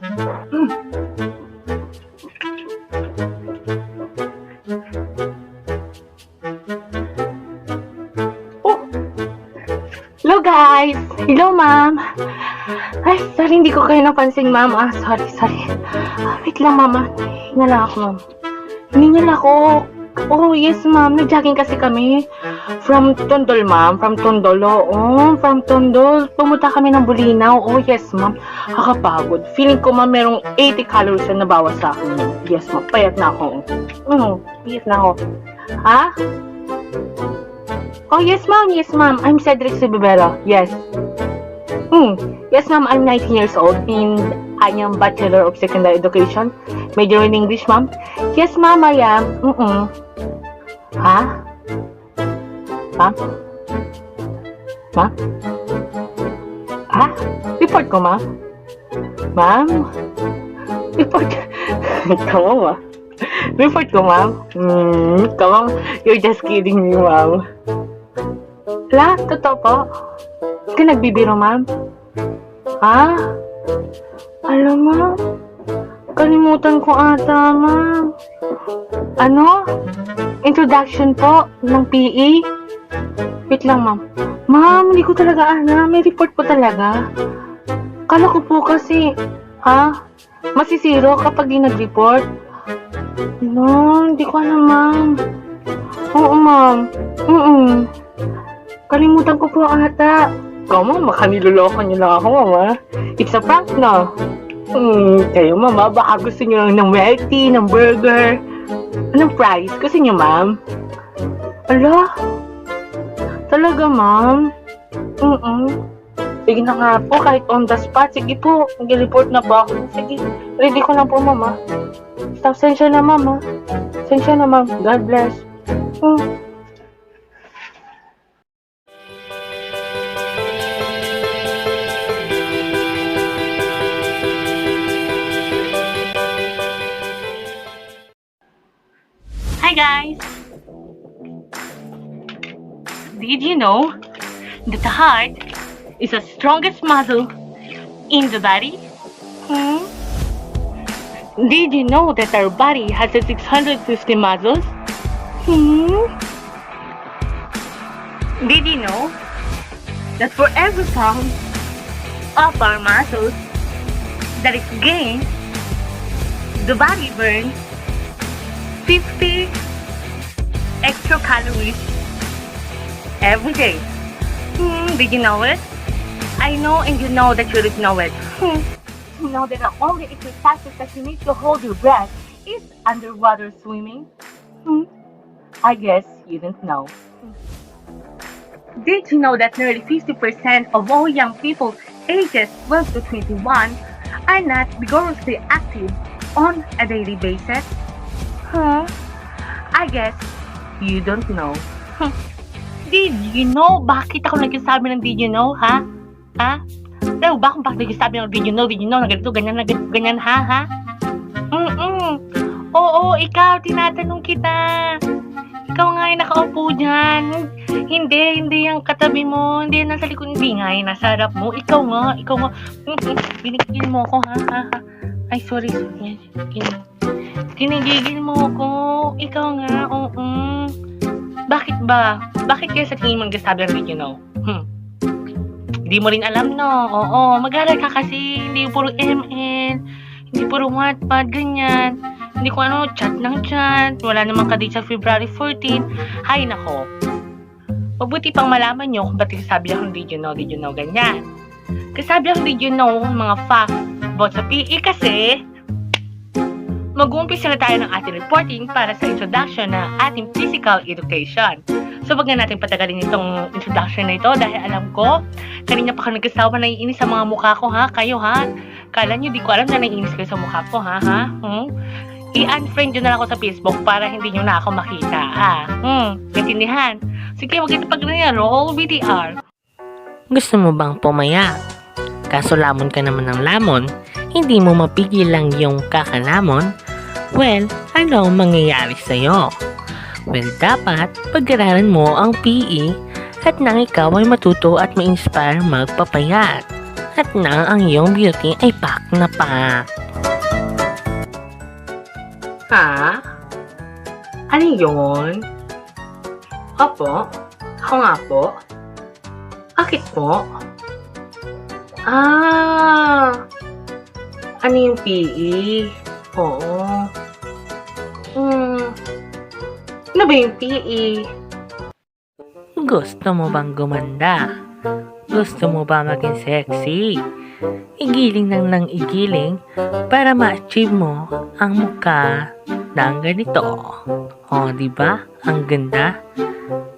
Hello guys! Hello ma'am! Ay, sorry hindi ko kayo napansin ma'am. Sorry. Wait lang ma'am. Hinga lang ako ma'am. Hiningal ako. Oh yes ma'am, nag-jogging kasi kami. From Tondol ma'am, from Tondol. From Tondol. Pumunta kami ng Bulinaw. Oh yes ma'am. Kakapagod. Feeling ko ma'am merong 80 calories na nabawas sa akin. Yes ma'am, payat na ako. Payat na ako. Ha? Oh, yes, ma'am. I'm Cedric Sibibero. Yes. Yes, ma'am. I'm 19 years old and I am Bachelor of Secondary Education. Major in English, ma'am. Yes, ma'am, I am. Ha? Ma'am? Ma'am? Ha? Report ko, ma'am? Ma'am? Report. Come on, ma'am. Report ko, ma'am. Come on. You're just kidding me, ma'am. La, totoo po? Ka nagbibiro, ma'am? Ha? Alam mo, kalimutan ko ata, ma'am. Ano? Introduction po ng PE? Wait lang, ma'am. Ma'am, hindi ko talaga may report po talaga. Kala ko po kasi, masisiro kapag di nag-report. No, hindi ko alam, ma'am. Oo, ma'am. Kalimutan ko po ata. Ikaw, mama, kaniloloko niyo lang ako, mama. It's a prank, no? Kayo, mama, baka gusto niyo lang ng milk tea, ng burger. Anong price? Gusto niyo, ma'am? Ala? Talaga, ma'am? Sige na nga po, kahit on the spot. Sige po, mag-report na po ako. Sige, ready ko lang po, mama. Sensya na, mama. Sensya na, ma'am. God bless. Hi guys! Did you know that the heart is the strongest muscle in the body? Did you know that our body has 650 muscles? Did you know that for every pound of our muscles that is gained, the body burns 50 extra calories every day? Did you know it? I know, and you know that you didn't know it. You know that the only exercises that you need to hold your breath is underwater swimming? I guess you didn't know. Did you know that nearly 50% of all young people ages 12 to 21 are not vigorously active on a daily basis? I guess you don't know. Did you know? Bakit ako nagsasabi ng did you know, ha? Pero ba kung bakit nagsasabi ng did you know, na ganito, ganyan, ha? Oo, ikaw, tinatanong kita. Ikaw nga yung nakaupo dyan. Hindi yung katabi mo. Hindi yung nasa likod. Hindi nga yung nasa harap mo. Ikaw nga. Ginigil mo ako, ha? Ay, sorry. Kinigigil mo ako. Ikaw nga, oo. Bakit ba? Bakit kaya sa tingin mo nagsasabi ng did you know? Hindi mo rin alam, no? Oo, mag-aral ka kasi. Hindi puro ML. Hindi puro Wattpad, ganyan. Hindi ko chat ng chat. Wala namang kadate sa February 14. Hay nako. Mabuti pang malaman nyo kung ba't sabi lang did you know, ganyan. Kasi sabi lang did you know, mga facts about sa PE kasi mag-uumpisa na tayo ng ating reporting para sa introduction ng ating physical education. So, wag na natin patagalin itong introduction na ito dahil alam ko, kanina pa ka nagkasawa naiinis sa mga mukha ko, ha? Kayo, ha? Kala nyo, di ko alam na naiinis kayo sa mukha ko, ha? I-unfriend nyo na lang ako sa Facebook para hindi nyo na ako makita, Naintindihan? Sige, wag ito pag roll VTR. Gusto mo bang pumaya? Kaso lamon ka naman ng lamon, hindi mo mapigil lang yung kakalamon? Well, ano ang mangyayari sa'yo? Well, dapat pag-aralan mo ang PE at nang ikaw ay matuto at ma-inspire magpapayat. at nang ang iyong beauty ay pak na pak. Ha? Ano yun? Opo? Ako nga po? Bakit po? Ano yung PE? Oo. Ano ba yung PE? Gusto mo bang gumanda? Gusto mo ba maging sexy? Igiling ng igiling para ma-achieve mo ang mukha ng ganito. O, di ba? Ang ganda.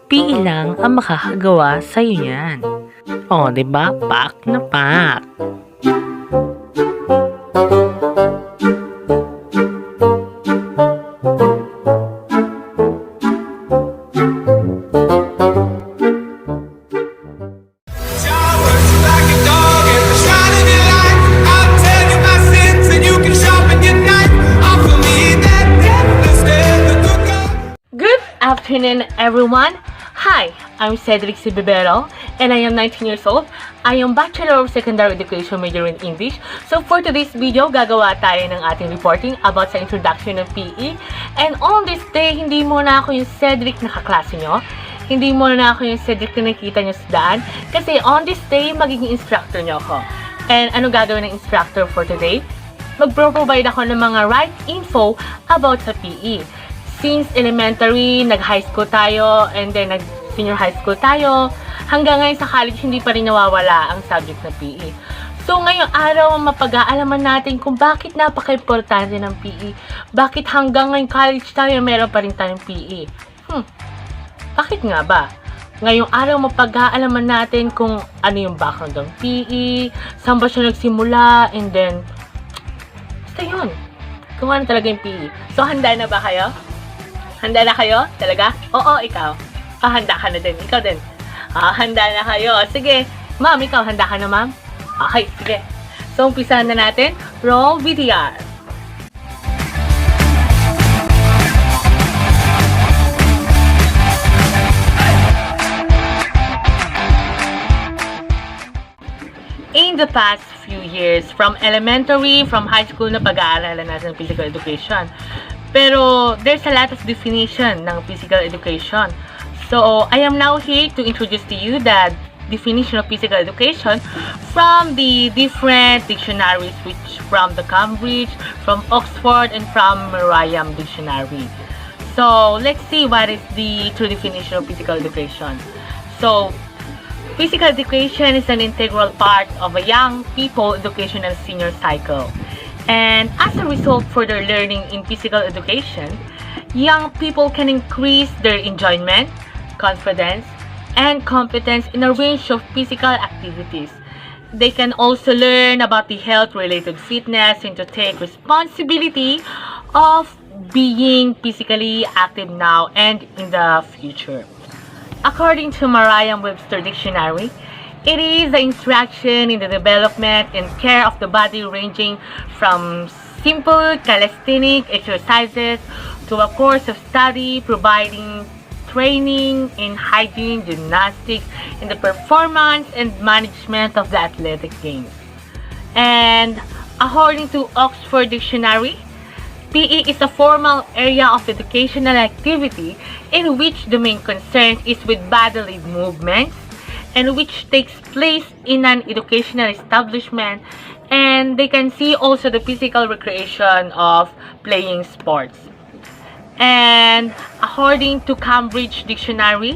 PE lang ang makakagawa sa'yo yan. O, di ba? Pak na pak. Good afternoon, everyone. Hi, I'm Cedric Cibibero, and I am 19 years old. I am Bachelor of Secondary Education major in English. So for today's video, gagawa tayo ng ating reporting about sa introduction ng PE. And on this day, hindi muna ako yung Cedric na kaklase nyo. Hindi muna ako yung Cedric na nakita nyo sa daan. Kasi on this day, magiging instructor nyo ako. And ano gagawin ng instructor for today? Magpro-provide ako ng mga right info about sa PE. Since elementary, nag-high school tayo, and then nag-senior high school tayo, hanggang ngayon sa college, hindi pa rin nawawala ang subject na PE. So, ngayong araw, mapag-aalaman natin kung bakit napaka-importante ng PE. Bakit hanggang ngayong college tayo, meron pa rin tayong PE. Bakit nga ba? Ngayong araw, mapag-aalaman natin kung ano yung background ng PE, saan ba siya nagsimula, and then, basta yun. Kung ano talaga yung PE. So, handa na ba kayo? Handa na kayo? Talaga? Oo, ikaw. Handa ka na din. Ikaw din. Handa na kayo. Sige. Ma'am, ikaw, handa ka na, ma'am? Okay, sige. So, umpisahan na natin. Roll VTR. In the past few years, from elementary, from high school na pag-aaralan natin ng physical education. Pero there's a lot of definition ng physical education. So I am now here to introduce to you the definition of physical education from the different dictionaries, which from the Cambridge, from Oxford, and from Merriam Dictionary. So let's see what is the true definition of physical education. So physical education is an integral part of a young people educational senior cycle. And as a result for their learning in physical education, young people can increase their enjoyment, confidence, and competence in a range of physical activities. They can also learn about the health-related fitness and to take responsibility of being physically active now and in the future. According to Merriam-Webster Dictionary, it is the instruction in the development and care of the body ranging from simple calisthenic exercises to a course of study providing training in hygiene, gymnastics, and the performance and management of the athletic games. And according to Oxford Dictionary, PE is a formal area of educational activity in which the main concern is with bodily movements and which takes place in an educational establishment, and they can see also the physical recreation of playing sports. And according to Cambridge Dictionary,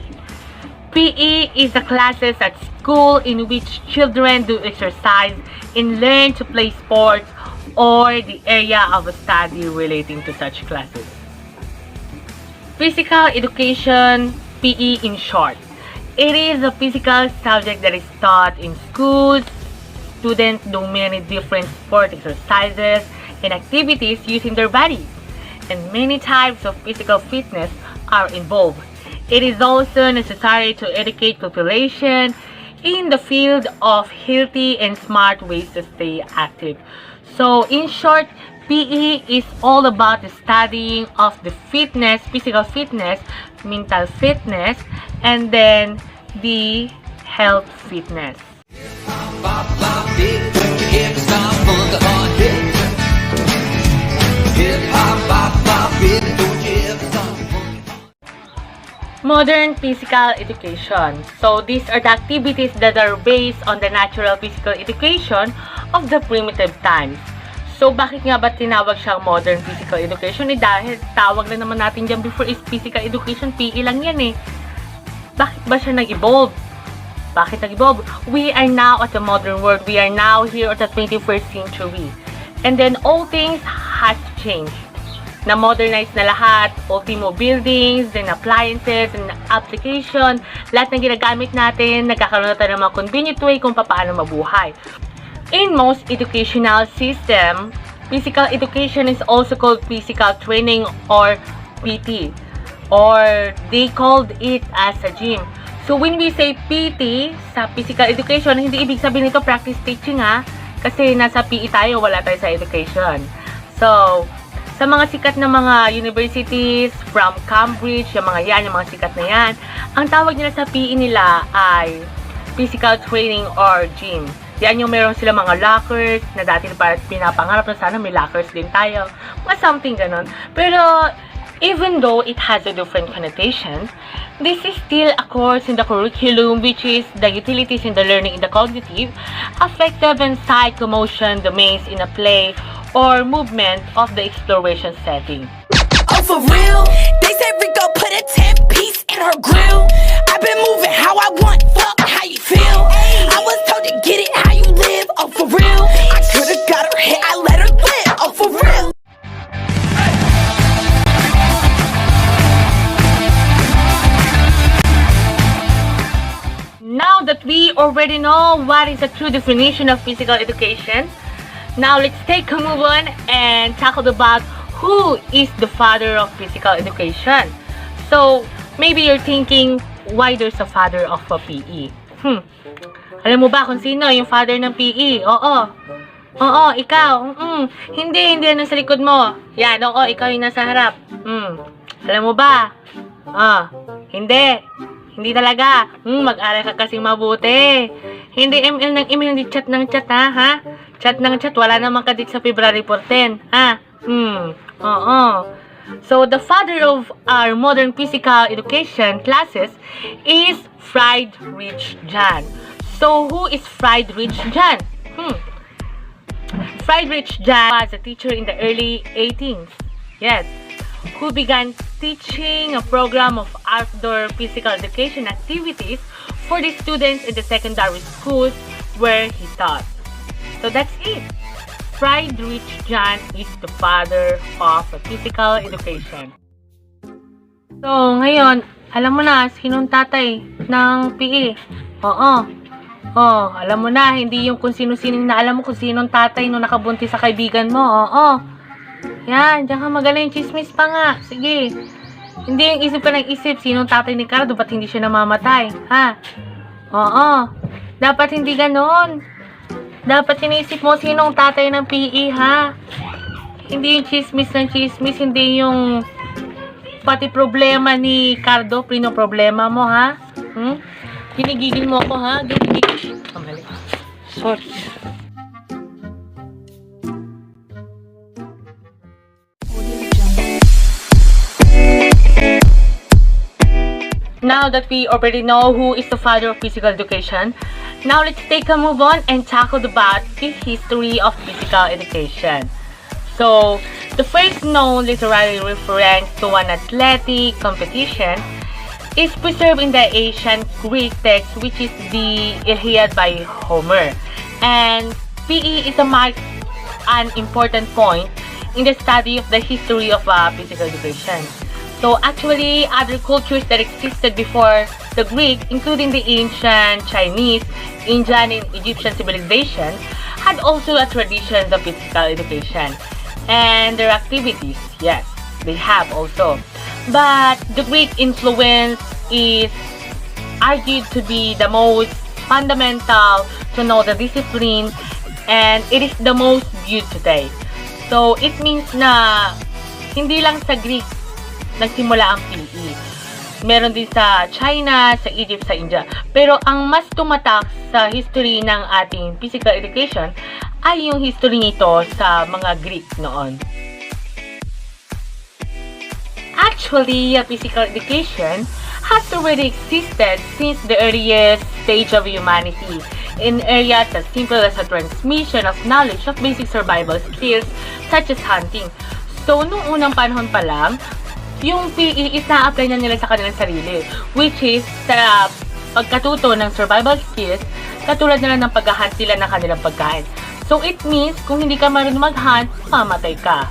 PE is the classes at school in which children do exercise and learn to play sports or the area of study relating to such classes. Physical education, PE in short. It is a physical subject that is taught in schools. Students do many different sport exercises and activities using their bodies, and many types of physical fitness are involved. It is also necessary to educate population in the field of healthy and smart ways to stay active. So in short, PE is all about the studying of the fitness, physical fitness, mental fitness, and then the health fitness. Big Hip stop, bug on hip. Hip hop, bop, bop, hip, do hip stop. Modern physical education. So these are the activities that are based on the natural physical education of the primitive times. So bakit nga ba tinawag siyang modern physical education? Dahil tawag na naman natin dyan before is physical education, PE lang yan eh. Bakit ba siya nag-evolve? Bakit nag-evolve? We are now at the modern world. We are now here at the 21st century. And then all things has changed. Na-modernize na lahat, ultimo buildings, then appliances, and application, lahat ng ginagamit natin, nagkakaroon na tayo ng mga convenient way kung paano mabuhay. In most educational system, physical education is also called physical training or PT, or they called it as a gym. So when we say PT sa physical education, hindi ibig sabihin nito practice teaching kasi nasa PE tayo, wala tayo sa education. So, sa mga sikat na mga universities from Cambridge, yung mga sikat na yan, ang tawag nila sa PE nila ay physical training or gym. Yan yung meron sila mga lockers na dati parang pinapangarap na sana may lockers din tayo. Mga something ganon. Pero, even though it has a different connotation, this is still a course in the curriculum which is the utilities in the learning in the cognitive, affective and psychomotion domains in a play or movement of the exploration setting. Oh, for real? They said Rico put a 10-piece in her grill. I've been moving how I want, fuck how you feel. I was told to get it how you live. Oh, for real? I could've got her hit, I let her live. Oh, for real? Now that we already know what is the true definition of physical education, now let's take a move on and tackle about who is the father of physical education. So, maybe you're thinking, why there's a father of a PE? Alam mo ba kung sino yung father ng PE? Oo, ikaw. Hindi nasa likod mo. Yan, oo, ikaw yung nasa harap. Alam mo ba? Hindi talaga. Mag-aral ka kasing mabuti. Hindi email ng email, hindi chat ng chat, ha? Chat ng chat, wala namang kadit sa February 14, ha? Oo. So, the father of our modern physical education classes is Friedrich John. So, who is Friedrich John? Friedrich John was a teacher in the early 18th. Yes. Who began teaching a program of outdoor physical education activities for the students in the secondary schools where he taught. So that's it. Friedrich John is the father of physical education. So ngayon, alam mo na sinong tatay ng PE. Alam mo na, hindi yung kung sino-sino na alam mo kung sinong tatay nung nakabuntis sa kaibigan mo. Yan, diyan ka magaling, chismis pa nga. Sige. Hindi yung isip ka ng isip, sinong tatay ni Cardo, ba't hindi siya namamatay? Ha? Dapat hindi ganon. Dapat sinisip mo sinong tatay ng PE, ha? Hindi yung chismis ng chismis, hindi yung pati problema ni Cardo, problema mo, ha? Ginigigil mo ako, ha? Ginigigil. Mali. Sorry. Now that we already know who is the father of physical education, now let's take a move on and tackle about the history of physical education. So, the first known literary reference to an athletic competition is preserved in the ancient Greek text, which is the Iliad by Homer. And PE is an important point in the study of the history of physical education. So actually, other cultures that existed before the Greek, including the ancient Chinese, Indian, and Egyptian civilizations, had also a tradition of physical education. And their activities, yes, they have also. But the Greek influence is argued to be the most fundamental to know the discipline, and it is the most viewed today. So it means na hindi lang sa Greek nagsimula ang PE. Meron din sa China, sa Egypt, sa India. Pero ang mas tumatak sa history ng ating physical education ay yung history nito sa mga Greek noon. Actually, physical education has already existed since the earliest stage of humanity in areas as simple as the transmission of knowledge of basic survival skills such as hunting. So, nung unang panahon pa lang, yung PE is na-apply na nila sa kanilang sarili, which is sa pagkatuto ng survival skills, katulad nila ng paghahunt nila ng kanilang pagkain. So, it means, kung hindi ka marunong mag-hunt, mamatay ka.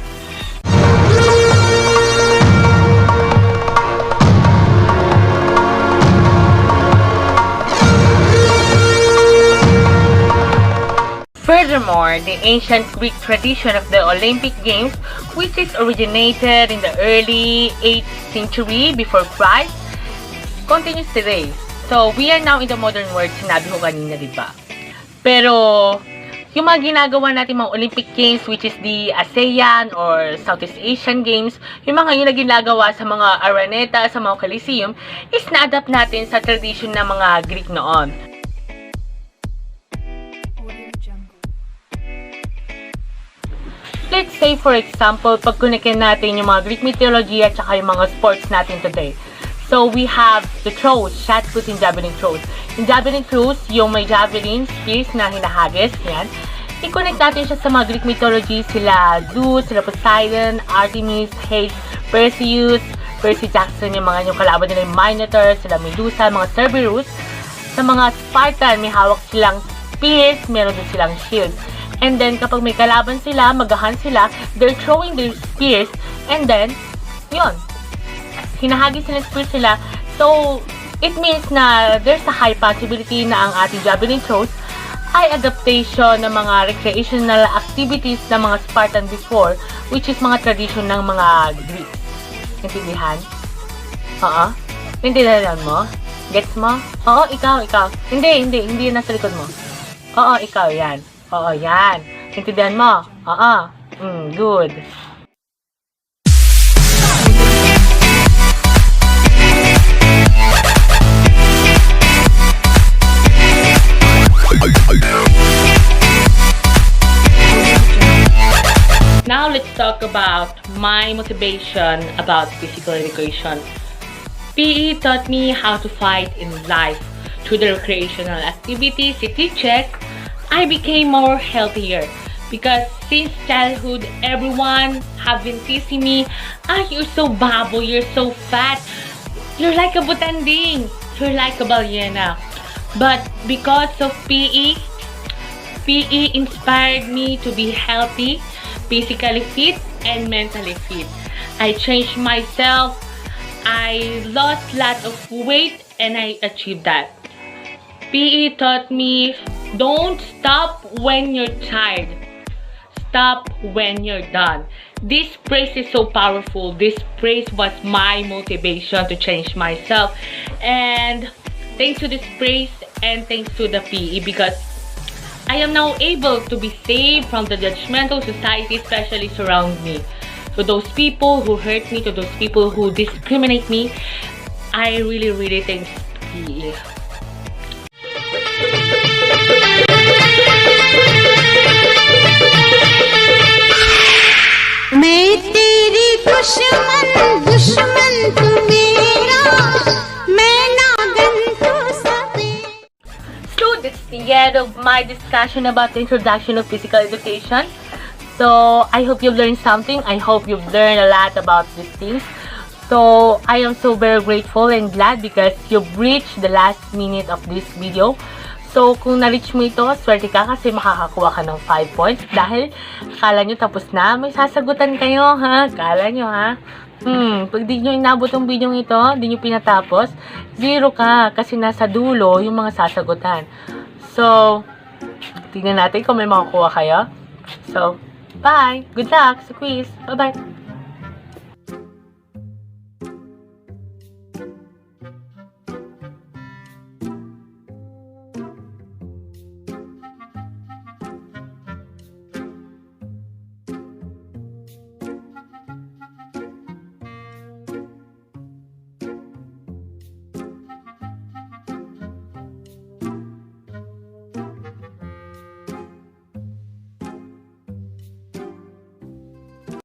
Furthermore, the ancient Greek tradition of the Olympic Games, which is originated in the early 8th century before Christ, continues today. So, we are now in the modern world, sinabi ko kanina, diba? Pero, yung mga ginagawa natin mga Olympic Games, which is the ASEAN or Southeast Asian Games, yung mga yun na ginagawa sa mga araneta, sa mga coliseum, is na-adapt natin sa tradition ng mga Greek noon. Let's say, for example, pag-connectin natin yung mga Greek mythology at saka yung mga sports natin today. So, we have the throws, shot put and javelin throws. Yung javelin throws, yung may javelin, spears na hinahagis, yan. I-connect natin siya sa mga Greek mythology, sila Zeus, sila Poseidon, Artemis, Hades, Perseus, Percy Jackson, yung mga yung kalaban nila yung Minotaur, sila Medusa, mga Cerberus. Sa mga Spartan, may hawak silang spears, meron din silang shields. And then, kapag may kalaban sila, magahan sila, they're throwing their spears, and then, yun, hinahagis sila spears sila. So, it means na there's a high possibility na ang ating javelin throws ay adaptation ng mga recreational activities ng mga Spartan before, which is mga tradition ng mga Greeks. Intindihan? Oo? Intindihan mo? Gets mo? Oo, ikaw. Hindi yun nasa likod mo. Oo, ikaw, yan. Oo, yan. Intindihan mo? Oo. Good. Now let's talk about my motivation about physical education. PE taught me how to fight in life. Through the recreational activities it teaches, I became more healthier. Because since childhood, everyone have been teasing me, you're so babo, you're so fat, you're like a butanding, you're like a ballena. But because of PE inspired me to be healthy, physically fit, and mentally fit. I changed myself, I lost lots of weight, and I achieved that. PE taught me, don't stop when you're tired. Stop when you're done. This phrase is so powerful. This phrase was my motivation to change myself. And thanks to this phrase and thanks to the PE, because I am now able to be saved from the judgmental society especially surround me. To those people who hurt me, to those people who discriminate me, I really thank PE. मैं तेरी दुश्मन तू मेरा, मैं नागन तू सफेद. So that's the end of my discussion about the introduction of physical education. So I hope you've learned something. I hope you've learned a lot about these things. So I am so very grateful and glad because you've reached the last minute of this video. So, kung na-reach mo ito, swerte ka kasi makakakuha ka ng 5 points dahil akala nyo tapos na, may sasagutan kayo, ha? Akala nyo, ha? Pag di nyo inabot ang video ito, di nyo pinatapos, 0 ka kasi nasa dulo yung mga sasagutan. So, tingnan natin kung may makukuha kayo. So, bye! Good luck sa quiz! Bye-bye!